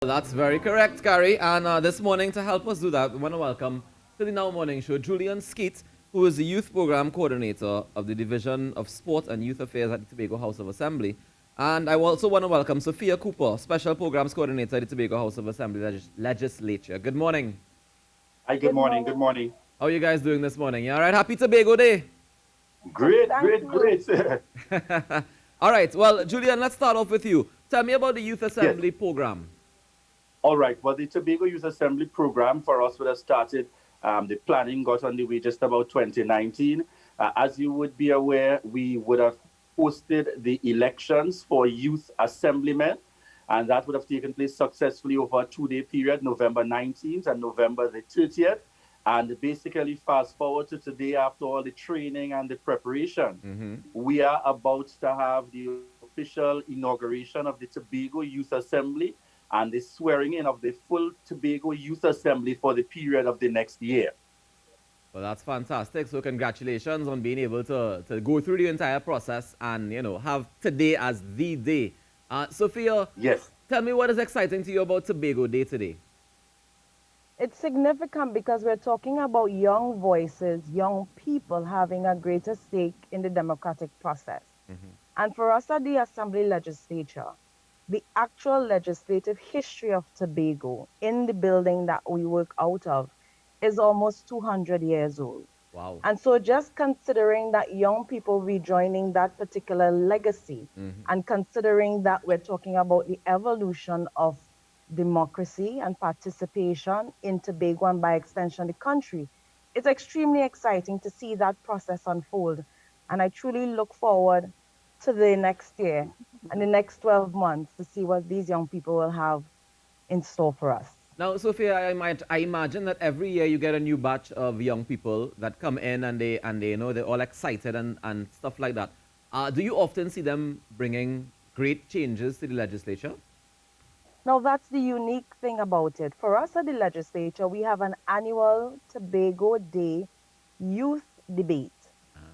That's very correct, Gary. And this morning, to help us do that, we want to welcome to the Now Morning Show Julian Skeet, who is the Youth Program Coordinator of the Division of Sport and Youth Affairs at the Tobago House of Assembly. And I also want to welcome Sophia Cooper, Special Programs Coordinator at the Tobago House of Assembly Legislature. Good morning. Hi, good Good morning. morning. Good morning. How are you guys doing this morning? You all right? Happy Tobago Day. Great, Thank great, you. great. All right. Well, Julian, let's start off with you. Tell me about the Youth Yes. Assembly program. All right. Well, the Tobago Youth Assembly program for us would have started. The planning got underway just about 2019. As you would be aware, we would have hosted the elections for youth assemblymen, and that would have taken place successfully over a 2-day period, November 19th and November the 30th. And basically, fast forward to today, after all the training and the preparation, we are about to have the official inauguration of the Tobago Youth Assembly and the swearing in of the full Tobago Youth Assembly for the period of the next year. Well, that's fantastic. So congratulations on being able to go through the entire process and, have today as the day. Sophia, Yes. tell me what is exciting to you about Tobago Day today. It's significant because we're talking about young voices, young people having a greater stake in the democratic process. And for us at the Assembly Legislature, the actual legislative history of Tobago in the building that we work out of is almost 200 years old. Wow. And so just considering that young people rejoining that particular legacy and considering that we're talking about the evolution of democracy and participation in Tobago and by extension the country, it's extremely exciting to see that process unfold. And I truly look forward to the next year and the next 12 months to see what these young people will have in store for us. Now, Sophia, I imagine that every year you get a new batch of young people that come in and they they're all excited and stuff like that. Do you often see them bringing great changes to the legislature? Now, that's the unique thing about it. For us at the legislature, we have an annual Tobago Day youth debate,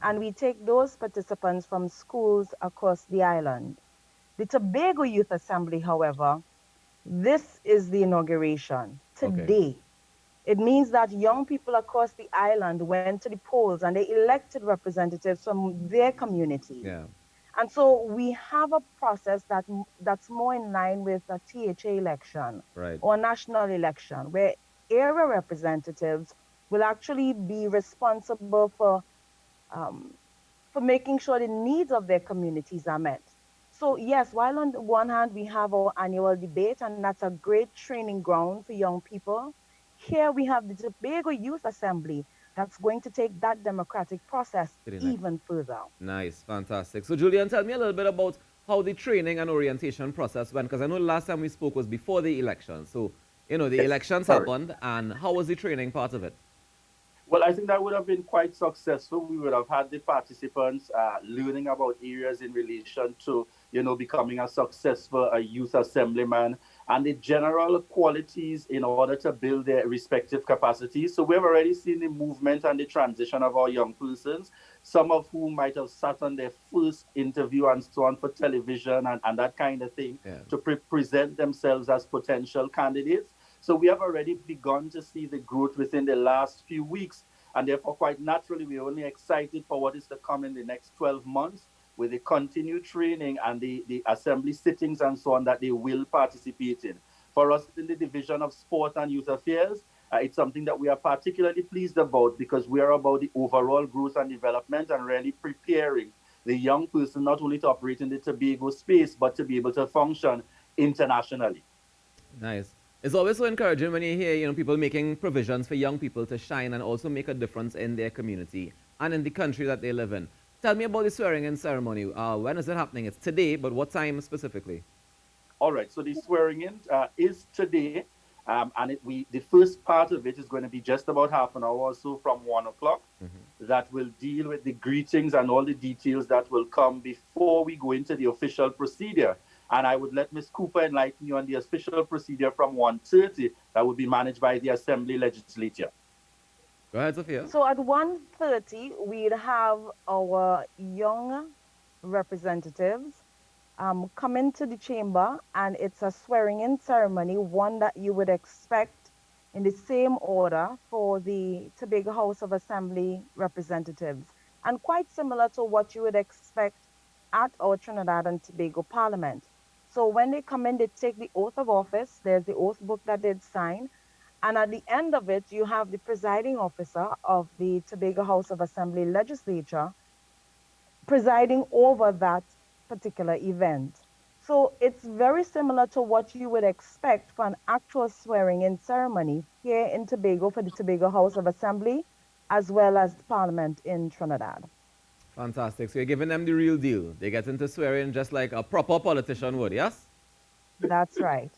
and we take those participants from schools across the island. The Tobago Youth Assembly, however, this is the inauguration Okay. today. It means that young people across the island went to the polls and they elected representatives from their communities. Yeah. And so we have a process that's more in line with a THA election Right. or a national election, where area representatives will actually be responsible um, for making sure the needs of their communities are met. So yes, while on the one hand we have our annual debate, and that's a great training ground for young people, here we have the Tobago Youth Assembly that's going to take that democratic process Pretty nice. even further. Nice, fantastic. So, Julian, tell me a little bit about how the training and orientation process went, because I know the last time we spoke was before the election. So, the Yes. elections Correct. happened, and how was the training part of it? Well, I think that would have been quite successful. We would have had the participants learning about areas in relation to, becoming a successful youth assemblyman and the general qualities in order to build their respective capacities. So we've already seen the movement and the transition of our young persons, some of whom might have sat on their first interview and so on for television and that kind of thing Yeah. to present themselves as potential candidates. So we have already begun to see the growth within the last few weeks. And therefore, quite naturally, we're only excited for what is to come in the next 12 months with the continued training and the assembly sittings and so on that they will participate in. For us in the Division of Sport and Youth Affairs, it's something that we are particularly pleased about because we are about the overall growth and development and really preparing the young person not only to operate in the Tobago space, but to be able to function internationally. Nice. It's always so encouraging when you hear, people making provisions for young people to shine and also make a difference in their community and in the country that they live in. Tell me about the swearing-in ceremony. When is it happening? It's today, but what time specifically? All right, so the swearing in is today, and the first part of it is going to be just about half an hour or so from 1 o'clock. That will deal with the greetings and all the details that will come before we go into the official procedure. And I would let Ms. Cooper enlighten you on the official procedure from 1:30 that will be managed by the Assembly Legislature. Go ahead, Sophia. So at 1:30, we'd have our young representatives come into the chamber, and it's a swearing-in ceremony, one that you would expect in the same order for the Tobago House of Assembly representatives, and quite similar to what you would expect at our Trinidad and Tobago Parliament. So when they come in, they take the oath of office. There's the oath book that they'd sign. And at the end of it, you have the presiding officer of the Tobago House of Assembly legislature presiding over that particular event. So it's very similar to what you would expect for an actual swearing-in ceremony here in Tobago for the Tobago House of Assembly, as well as Parliament in Trinidad. Fantastic. So you're giving them the real deal. They get into swearing just like a proper politician would, yes? That's right.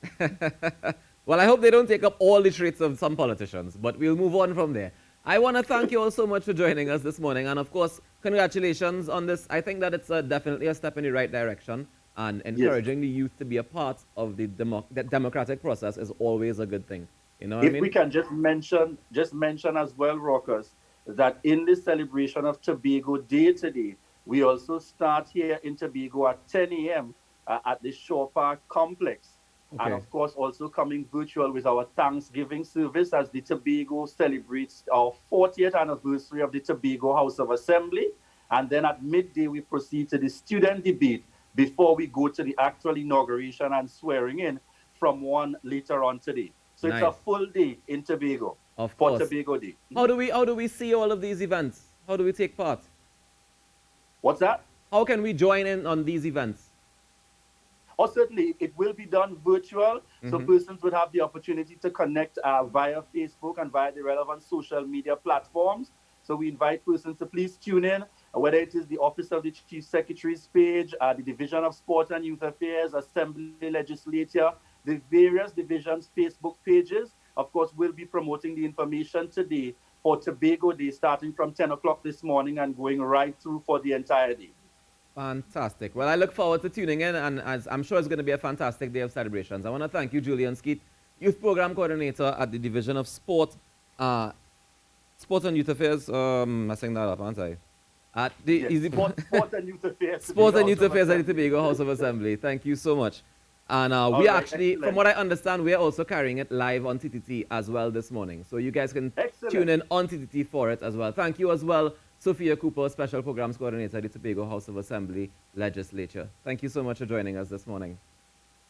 Well, I hope they don't take up all the traits of some politicians, but we'll move on from there. I want to thank you all so much for joining us this morning. And of course, congratulations on this. I think that it's definitely a step in the right direction. And encouraging the youth to be a part of the democratic process is always a good thing. You know what I mean? If we can just mention as well, Rockers, that in the celebration of Tobago Day today, we also start here in Tobago at 10 a.m. At the Shore Park complex. Okay. And of course, also coming virtual with our Thanksgiving service as the Tobago celebrates our 40th anniversary of the Tobago House of Assembly. And then at midday, we proceed to the student debate before we go to the actual inauguration and swearing in from 1 later on today. So nice. It's a full day in Tobago for Tobago Day. How do we see all of these events? How do we take part? What's that? How can we join in on these events? Oh, certainly, it will be done virtual, so persons would have the opportunity to connect via Facebook and via the relevant social media platforms. So we invite persons to please tune in, whether it is the Office of the Chief Secretary's page, the Division of Sport and Youth Affairs, Assembly Legislature, the various divisions' Facebook pages. Of course, we'll be promoting the information today for Tobago Day, starting from 10 o'clock this morning and going right through for the entire day. Fantastic. Well, I look forward to tuning in, and as I'm sure it's going to be a fantastic day of celebrations. I want to thank you, Julian Skeet, Youth Program Coordinator at the Division of Sport and Youth Affairs. I'm messing that up, aren't I? At the Sport and Youth Affairs. Sport and Youth Affairs at the Tobago House of Assembly. Thank you so much. And we actually, excellent. From what I understand, we are also carrying it live on TTT as well this morning. So you guys can tune in on TTT for it as well. Thank you as well, Sophia Cooper, Special Programs Coordinator at the Tobago House of Assembly Legislature. Thank you so much for joining us this morning.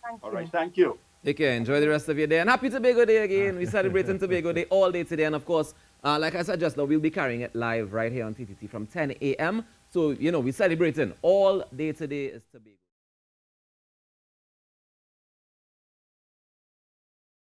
Thank you. All right, thank you. Take care. Enjoy the rest of your day. And happy Tobago Day again. We're celebrating Tobago Day all day today. And of course, like I said just now, we'll be carrying it live right here on TTT from 10 a.m. So, you know, we're celebrating all day today is Tobago.